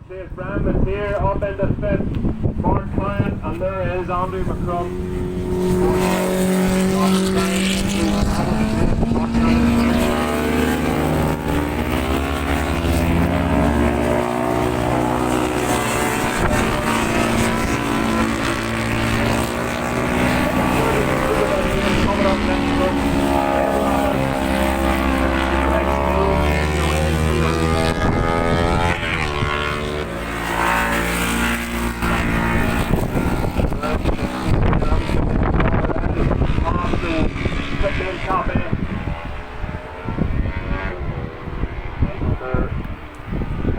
There's Brandon here up in the fifth, Mark Client, and there is Andrew McCrum.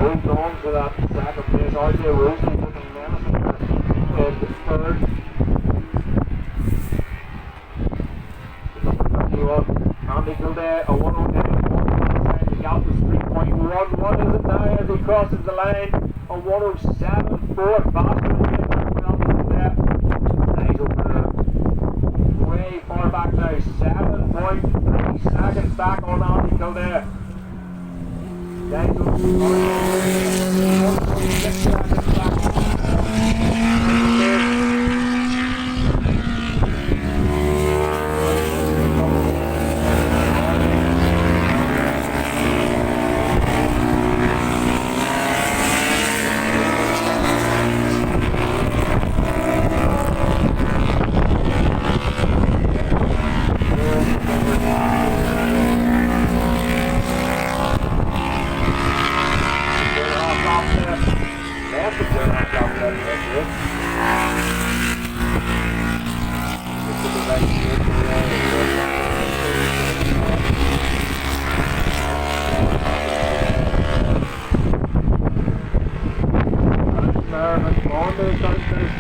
Moved on to that second place. RJ Rosie looking menacing in third. Number 51, Andy Gilday, a 109.1. The gap is 3.1. What is it now as he crosses the line? A 107.4. Faster than Andy Gilday. Nice over way far back now. 7.3 seconds back on Andy Gilday.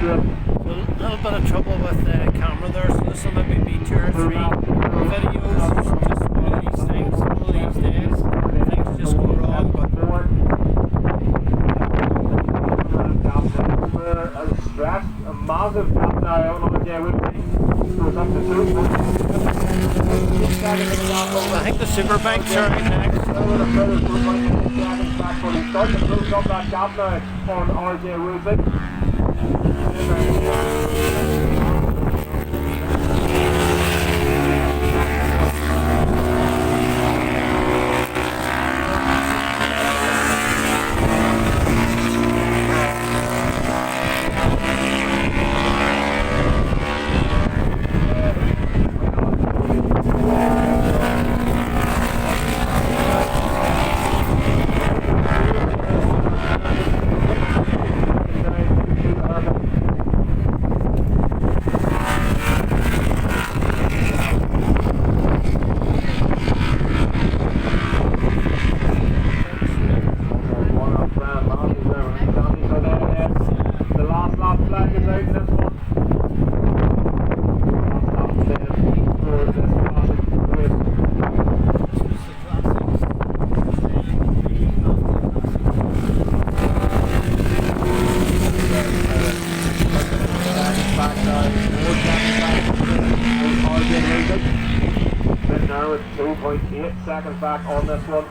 A little bit of trouble with the camera there, so this will maybe be 2 or 3 videos. Just one of these things, one of these days. Things just go wrong, but a massive gap now on RJ Woodley. Goes up to 2. I think the Superbikes are right next. Starting to close up that gap now on RJ Woodley. Now with 2.8 seconds back on this one.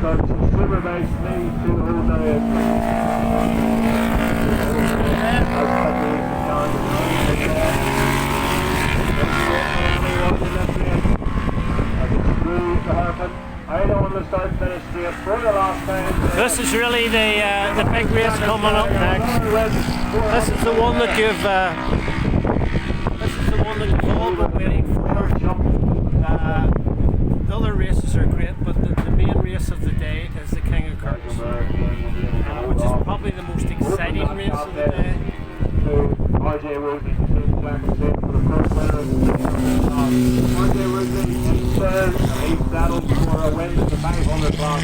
Superbike needs to hold I don't want to start finish straight for the last time. This is really the big race coming up next. This is the one that you've all been waiting for. The other races are great, but the main race of the day is the King of Kirkistown, which is probably the most exciting race of the day. RJ Woodley takes back the seat for the first winner. RJ Woodley in third, and he's settled for a win in the 500 class.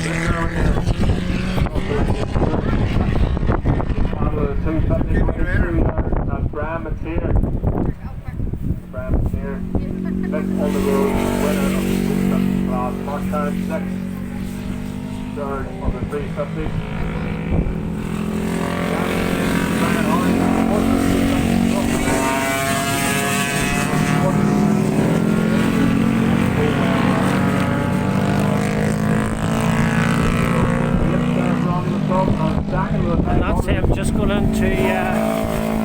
One of the 250 winners, that's Bram Mateer. fifth on the road, winner of the 350 class. Mark Karen sixth, third of the 350. And that's him just going into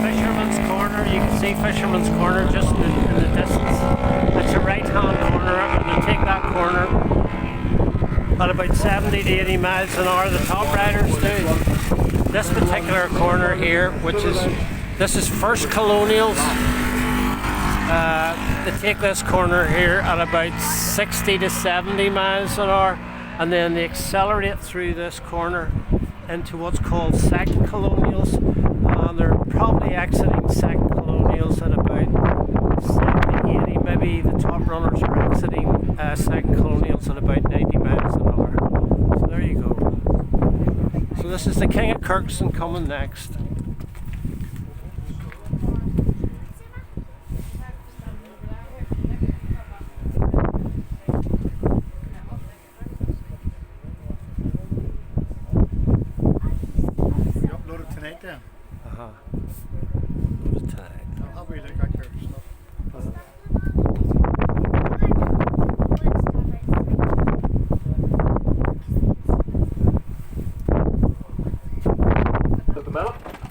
Fisherman's Corner. You can see Fisherman's Corner just in the distance. It's a right hand corner, and they take that corner at about 70 to 80 miles an hour. The top riders do. This particular corner here, this is First Colonials. They take this corner here at about 60 to 70 miles an hour, and then they accelerate through this corner into what's called Second Colonials, and they're probably exiting Second Colonials at about 70, 80. Maybe the top runners are exiting Second Colonials at about 90 miles an hour. So there you go. So this is the King of Kirkistown coming next.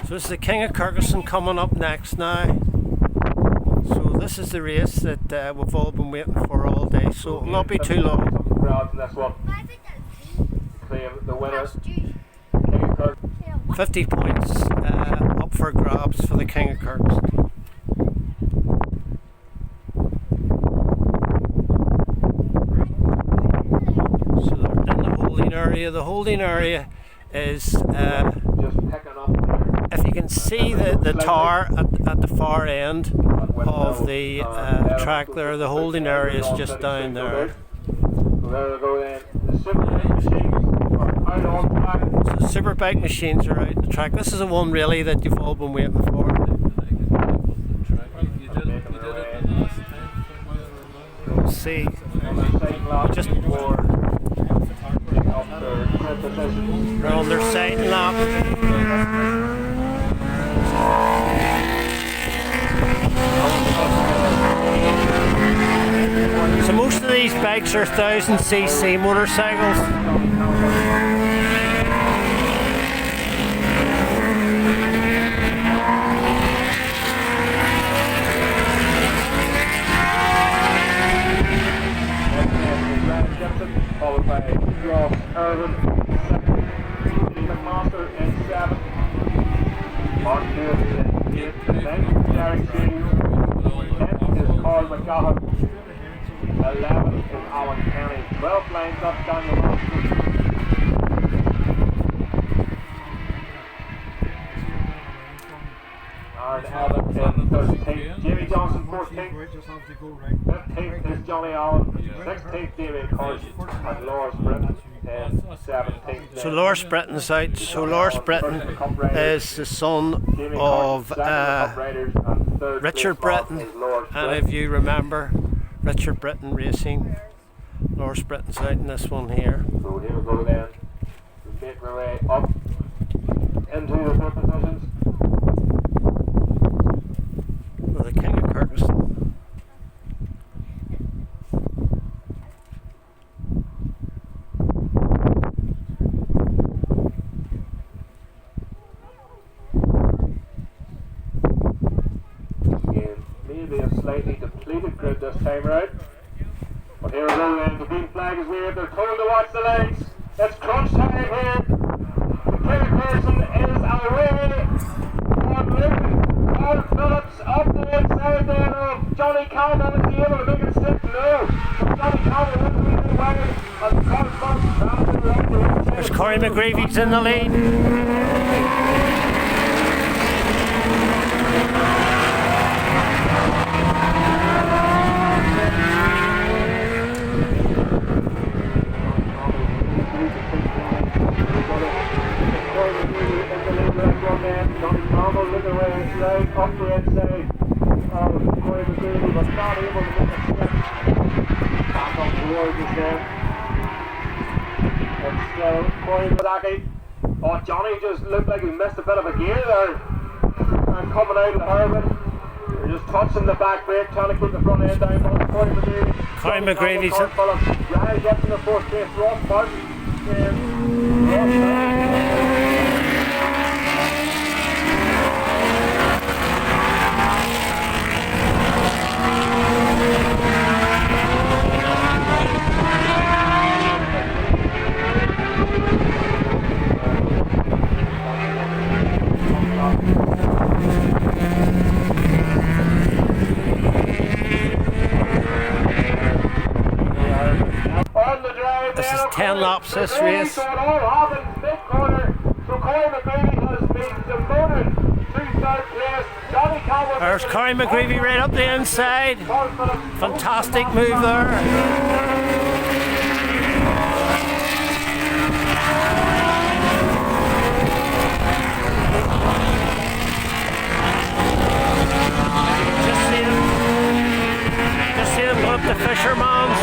So this is the King of Kirkistown coming up next now. So this is the race that we've all been waiting for all day, so it'll not be too long. The winner, 50 points up for grabs for the King of Kirkistown. So they're in the holding area. The holding area is if you can see the tower at the far end of the track there, the holding area is just down there. So the Superbike machines are out in the track. This is the one really that you've all been waiting for. We'll see. Just they're on their side lap. So most of these bikes are 1000cc motorcycles. Followed by Ross Irvin, second, Master in 7, Mark Lewis in 8, 9th, Derek James, 10th is Carl McGahan, 11th is Alan Kenny, 12th lines up Daniel Master. Aaron Allen in 13th, Jamie Johnson 14th, 15th is Johnny Allen, 16th David Hirsch, and Loris Britton in 17th. So Loris Britton's out. So Loris Britton is the son of Richard Britton, and if you remember Richard Britton racing, Loris Britton's out in this one here. So here we go then, we make our way up into the third positions. The King of Kirkistown. Again, maybe a slightly depleted grid this time round. But here we go then, the green flag is waved, they're told to watch the legs. It's crunch time here. The King of Kirkistown is away. Paul Phillips up the inside there of Johnny Campbell. Is he able to make it stick? No. Johnny Campbell wins really wide. And Paul Phillips rounded around the inside. There's Corey McGreevy's in the lead. Johnny Campbell looking away right up the inside of Corey McGreevy, but not able to make a step. Back on towards us there. It's Corey Mazaki. Oh, Johnny just looked like he missed a bit of a gear there. And coming out of the Herman. They're just touching the back brake, trying to keep the front end down. Corey McGreevy. Corey McGreevy's Ryan gets in the fourth place. Ross Martin. This is 10 laps this race. So Corey McGreevy has been demoted to third place. Johnny Campbell. There's Corey McGreevy right up the inside. Fantastic move there. Just see him go up the Fisherman's.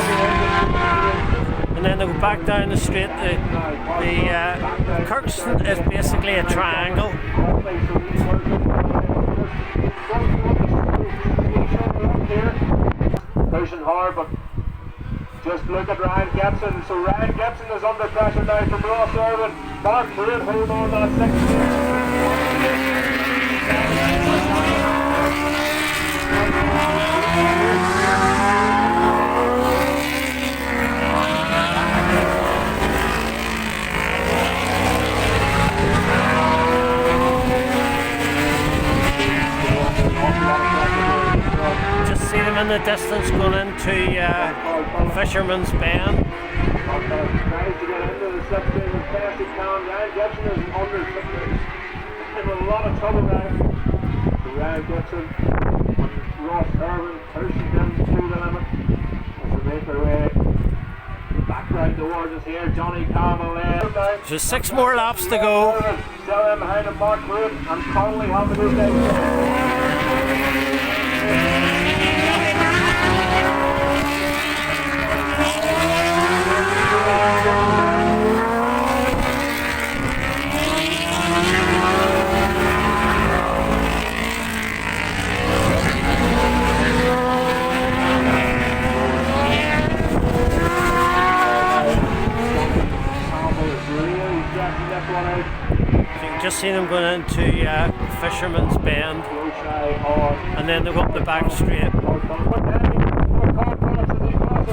And then they go back down the straight. The Kirkistown is basically a triangle. Pushing hard, but just look at Ryan Gibson. So Ryan Gibson is under pressure now from Ross Irvin. Mark Wood hold on to that sixth. Just see them in the distance going into Fisherman's Bend. Tries to get into the slipstream as fast as he can. Ryan Gibson is under slipstream. In a lot of trouble now. So Ryan Gibson and Ross Irvin pushing them to the limit as they make their way back round towards us here. Johnny Campbell there. Just 6 more laps to go. Still in behind him, Mark Wood and Connolly have the good day. Just seen them going into Fisherman's Bend, and then they go up the back straight. So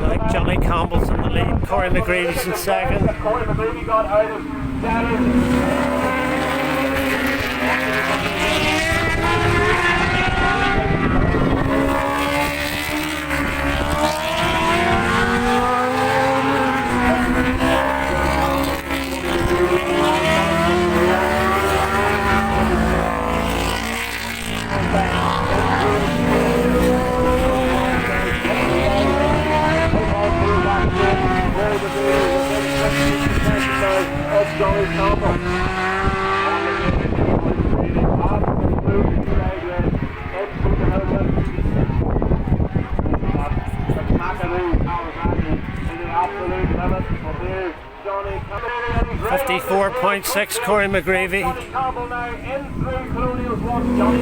I think Johnny Campbell's in the lead, Corey McGreevy's in second. Corey McGreevy got out of Johnny Campbell. Johnny 54.6 Corey McGreevy. Johnny Campbell now in through Colonials 1. Johnny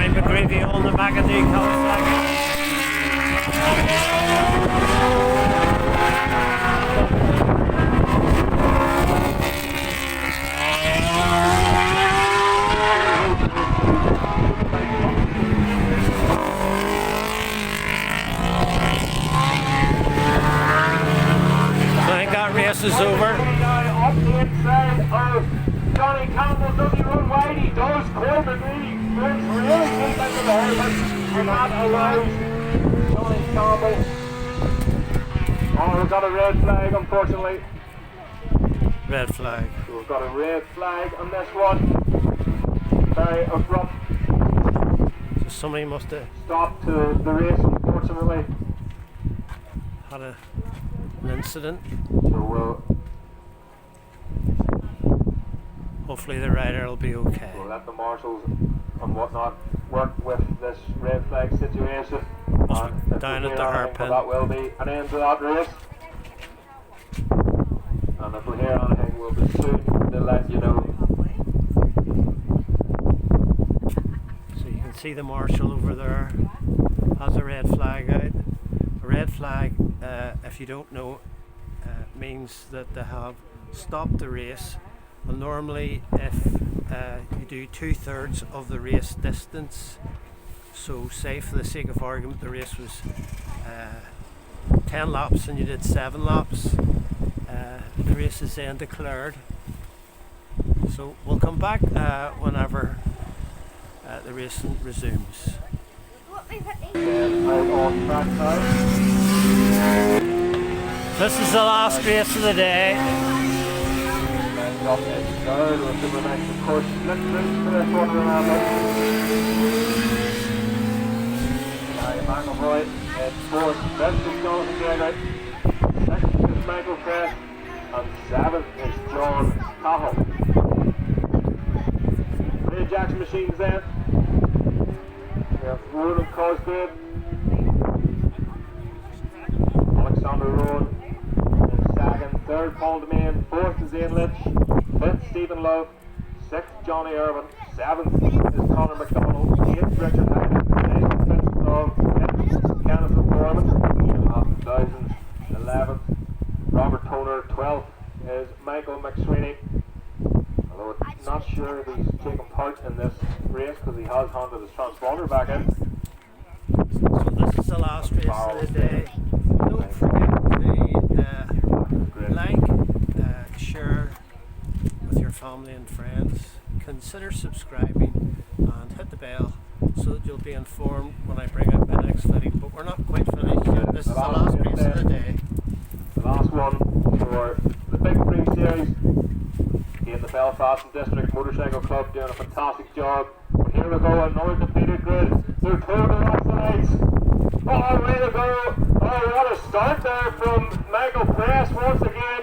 McGreevy on the McAdoo cul-de-sac. I think that race is over. Up the inside of Johnny Campbell. Does he run wide? He does. Corey McGreevy runs really close out to the Herman, and that allows Johnny Campbell. Oh, we've got a red flag, unfortunately. Red flag. So we've got a red flag on this one. Very abrupt. So somebody must have stopped to the race, unfortunately. Had an incident. So we'll hopefully the rider will be okay. We'll let the marshals and whatnot work with this red flag situation. And if Down we at hear the anything, hairpin. that will be an end to that race. And if we hear anything, we'll be soon to let you know. So you can see the marshal over there has a red flag out. A red flag, if you don't know, means that they have stopped the race. And normally if you do 2/3 of the race distance, so say for the sake of argument the race was 10 laps and you did 7 laps, the race is then declared. So we'll come back whenever the racing resumes. Out on track side. This is the last race of the day. Up in third with Superbike, of course, split route for their quarter around it. McElroy in fourth, fifth is Jonathan Gregory, sixth is Michael Crest, and seventh is John Cahill. Ray Jackson machines then. We have Ronan Cosgrave, Alexander Rowan in second, third Paul DeMain, fourth is Ian Litch, fifth Stephen Love, sixth Johnny Irvin, seventh is Conor McDonald, eighth Richard Hyden, ninth Vincent Dog, 10th Kenneth O'Gorman, 11th Robert Toner, 12th is Michael McSweeney. Although I'm not sure if he's taken part in this race because he has handed his transponder back in. So this is the last race of the day. Don't forget to like, share with your family and friends. Consider subscribing and hit the bell so that you'll be informed when I bring out my next video. But we're not quite finished yet. This is the last race of the day. The last one for the Big Three Series. In the Belfast and District Motorcycle Club doing a fantastic job. But here we go, another completed grid. They're totally off the lights. Oh, way to go! Oh, what a start there from Michael Press once again.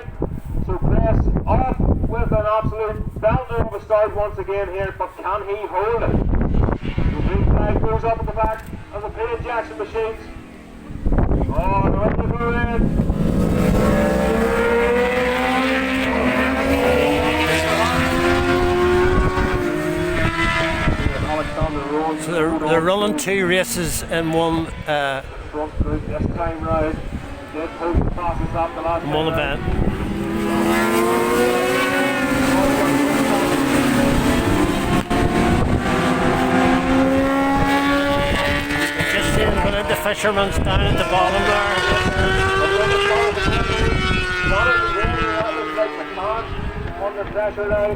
So Press off with an absolute belter of a start once again here, but can he hold it? The green flag goes up at the back of the Ray Jackson machines. Oh, the way to go in. So they're running 2 races in one Front group this time round. Did post the passes up the last one event. Just seeing one of the fishermen's down at the bottom there. Under pressure now.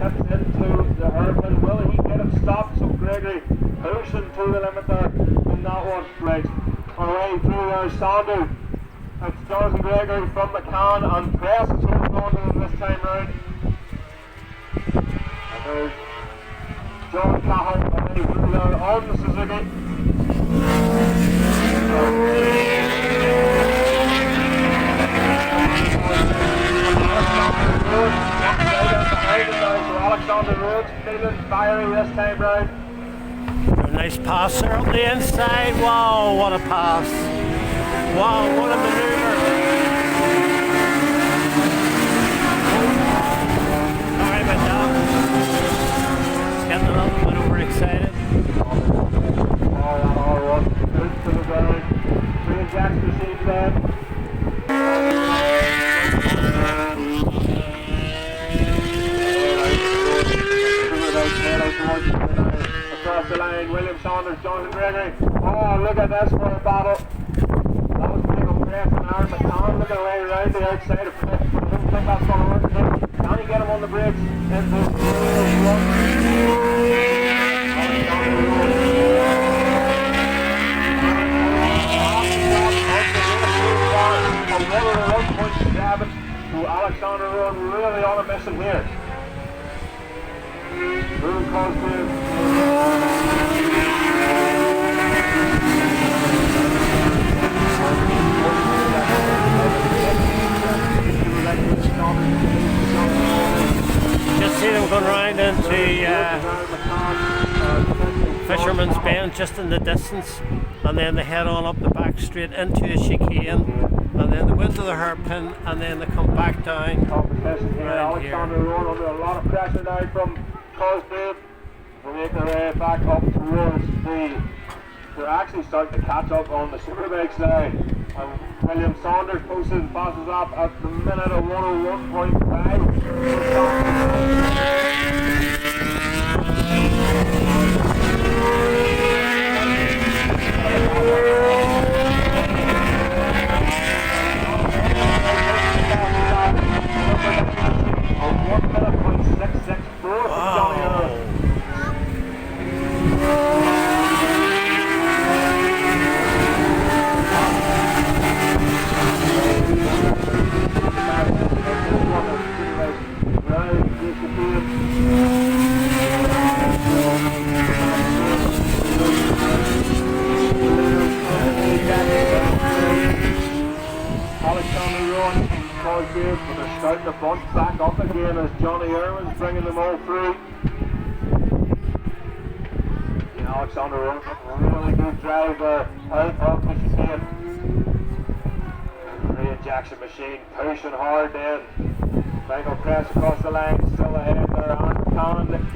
Tips into the hairpin. Will he get it stopped? So Gregory pushing to the limit there in that one. Right. Away through there, Sandu. It's Jonathan Gregory from McCann and Press is holding on to them this time round. And there's John Cahill away through there on the Suzuki. Alexander Rhodes feeling fiery this time round. A nice pass there up the inside. Wow, what a pass. Wow, what a maneuver. Sorry about that. It's getting a little bit overexcited. All that R1 good to the ground. Ray Jackson machine then. Across the line, William Saunders, Jonathan Gregory. Oh, look at this for a battle. That was Michael Press and Aaron McCann looking away around the outside of Press. I don't think that's going to work again. Can he get him on the brakes? Into the to Alexander Rowan, really on a mission here. Rowan Cosgrave. Just see them Fisherman's Bend just in the distance, and then they head on up the back straight into a chicane, and then they go into the hairpin, and then they come back down. Competition here. Alexander Rowan under a lot of pressure now from Cosgrave. They make their way back up towards the. They're actually starting to catch up on the Superbikes now. And William Saunders posted and passes off at the minute of 101.5. But they're starting to bunch back up again as Johnny Irwin's bringing them all through. Alexander Rowan, really good drive there out of the chicane. Ray Jackson machine pushing hard then. Michael Press across the line, still ahead there. Andrew Cannon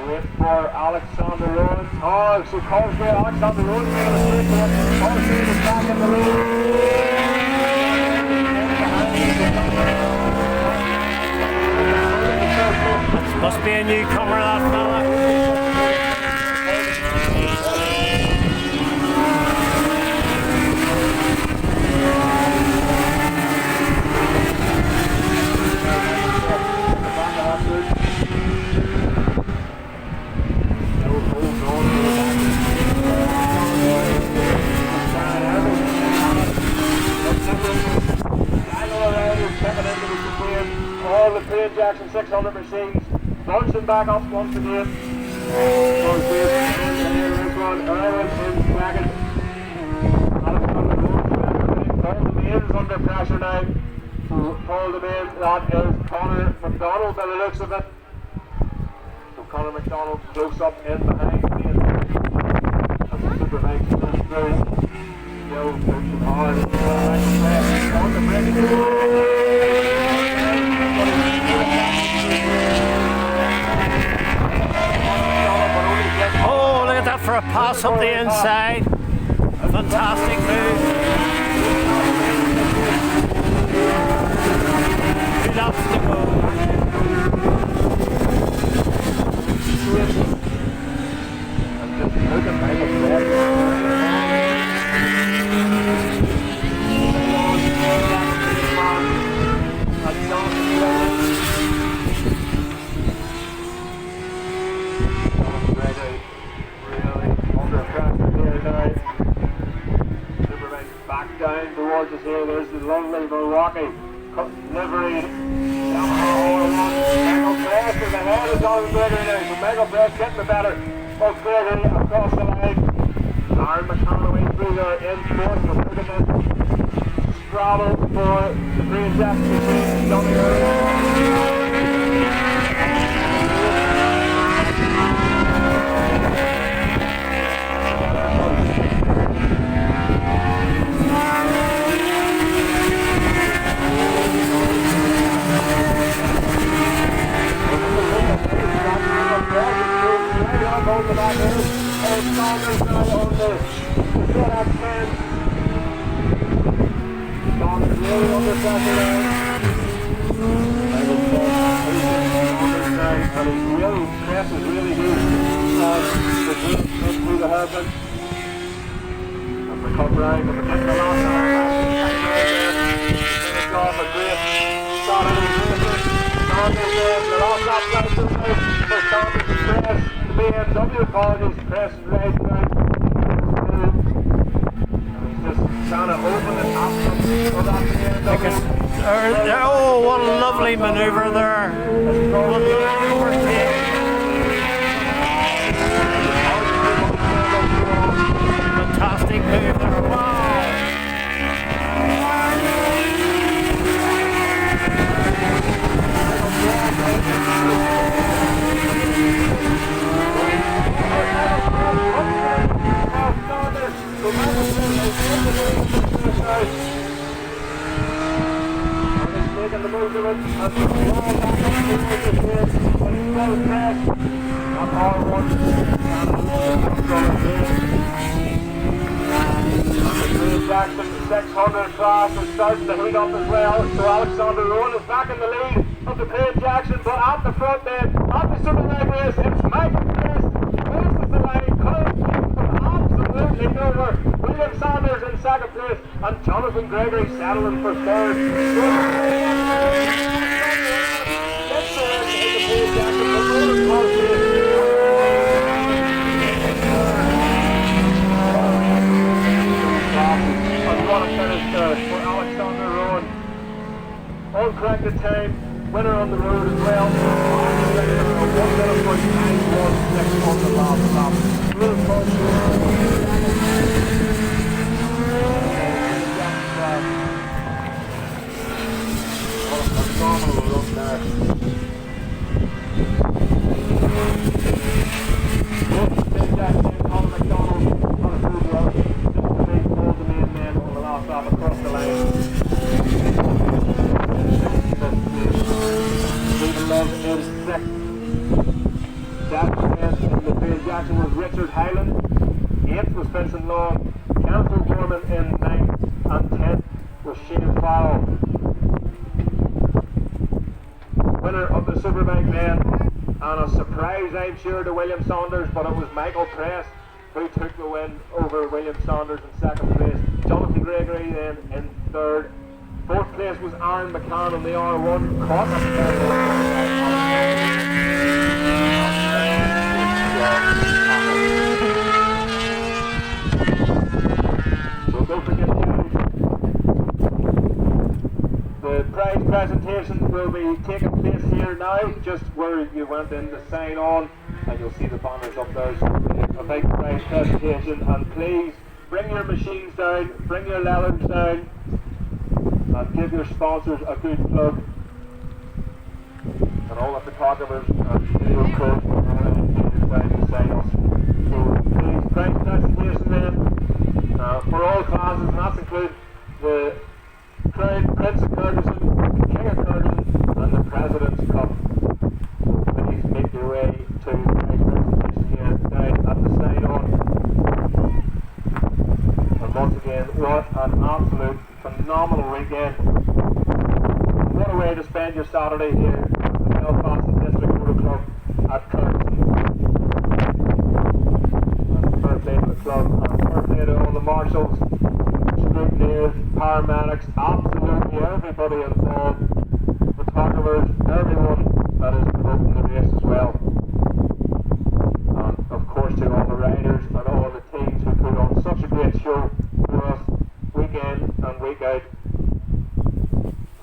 wait for Alexander Rowan. Oh, so Cosgrave, Alexander Rowan making a straight one. Cosgrave is back in the lead. Must be a newcomer, that fella. All the Ray Jackson 600 machines bouncing back up once again. There's one. Irwin is second. Alexander Rowan Paul the Main's under pressure now. Paul the Main, that is Connor McDonald by the looks of it. So Connor McDonald close up in behind the Main. As the Superbike comes through. Pushing hard. On the break. Oh, look at that for a pass up the inside. A fantastic move. Good laps to go. Down towards us here, there's the lovely Milwaukee livery. Michael Press is ahead of Donald Gregory now, so Michael Press getting the better of Gregory across the line. Aaron McConaughey through there in fourth, but look at this straddle for the Ray Jackson machine. Johnny Irwin. On the back end, and Saunders now on the set-up 10. Saunders really under pressure now. Saunders now, and his real press is really good on the through the hairpin. And the cut round, and the kick the last time. Finish off a great shot out of the racer. Saunders there, the last lap down to the race for Saunders and Press. BMW apologies, Press right now. He's just trying to open the top for that BMW. Oh, what a lovely manoeuvre there. What a lovely overtake. Fantastic move there. Wow. Superbike on R1 Jackson, the 600 class is starting to heat up as well. So Alexander Rowan is back in the lead of the Craig Jackson, but at the front then, at the Superbike race, it's Michael Chris. Faces the line, Colin keeps them absolutely nowhere. William Sanders in second place, and Jonathan Gregory settling for third. For Alexander Rowan, all corrected time, winner on the road as well. 1 minute for 9:16 on the last lap. Really close. What a phenomenal run there. Colin McDonald on a good run. Just to make all the main men on the last lap across the line. Stephen Love is sixth. Seventh in the Craig Jackson was Richard Hyland. Eighth was Vincent Long. Kenneth Gorman in ninth, and 10th was Shane Farrell. Winner of the Superbike men, and a surprise I'm sure to William Saunders, but it was Michael Press who took the win over William Saunders in second place. Jonathan Gregory then in third. Fourth place was Aaron McCann on the R1. Caught up so don't forget the prize presentation will be taking place here now, just where you went in to sign on, and you'll see the banners up there. So a big prize presentation, and please bring your machines down, bring your leathers down, and give your sponsors a good plug, and all the photographers and video crews down to sign us. So please, prize presentation then for all classes, and that's include the Crown Prince of Kirkistown, the King of Kirkistown, and the President's Cup. So please make your way to the prize presentation here down at the sign on. And once again, what an absolute phenomenal weekend. What a way to spend your Saturday here at the Belfast District Motor Club at Kirkistown. And fair play to the club, and fair play to all the marshals, scrutineers, paramedics, absolutely everybody involved, photographers, everyone that is promoting the race as well. And of course to all the riders and all the teams who put on such a great show for us week in and week out.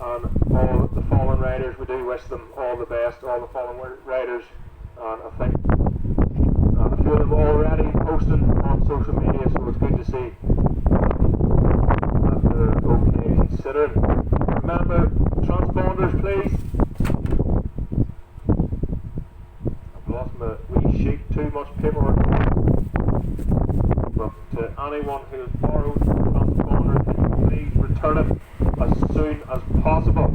And all the fallen riders, we do wish them all the best, all the fallen riders. And I think a few of them already posting on social media, so it's good to see that they're okay considering. Remember, transponders please. I've lost my wee sheet, too much paperwork. But to anyone who has borrowed a transponder, please return it as soon as possible.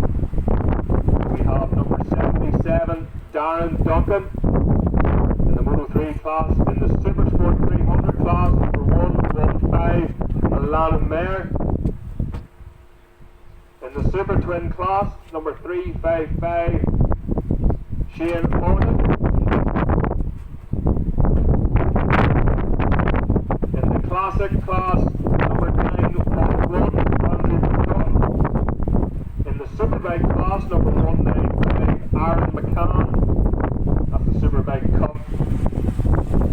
We have number 77, Darren Duncan, in the Moto 3 class. In the Super Sport 300 class, number 115, Alana Mayer. In the Super Twin class, number 355, Shane Morgan. In the Classic class, number 911, Andrew McCall. In the Superbike class, number 195, Aaron McCann. That's the Superbike Cup.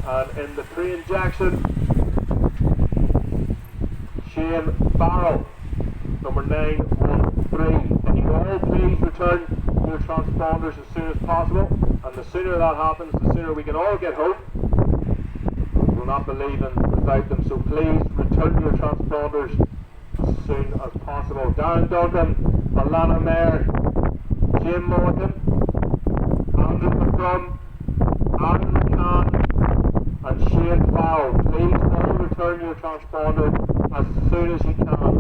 And in the Craig Jackson, Shane Farrell, number 913. Can you all please return your transponders as soon as possible? And the sooner that happens, the sooner we can all get home. We'll not be leaving without them, so please return your transponders as soon as possible. Darren Duncan, Alana Mayer, Jim Morgan, Andrew McCrum, Aaron McCann, and Shane Farrell. Please all return your transponder as soon as you can.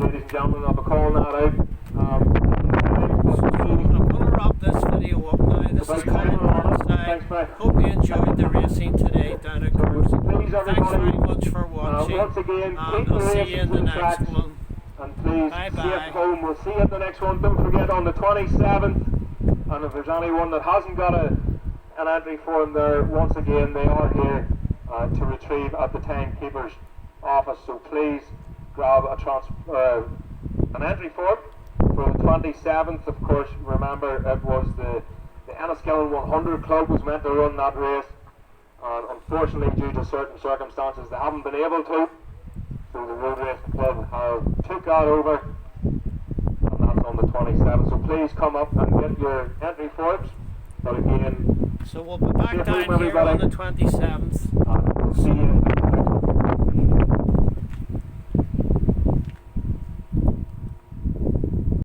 Ladies and gentlemen, I'll be calling that out. So I'm going to wrap this video once again, and keep I'll see you racing in to the the next tracks. one. And please, Bye-bye. safe home. We'll see you at the next one. Don't forget on the 27th. And if there's anyone that hasn't got an entry form there, once again, they are here to retrieve at the timekeeper's office. So please grab an entry form for the 27th. Of course, remember it was the Enniskillen 100 Club was meant to run that race. And unfortunately, due to certain circumstances, they haven't been able to. So the Road Race Club have took that over, and that's on the 27th. So please come up and get your entry forms. But again, So we'll be back safe down home, here on everybody. the 27th. And we'll see you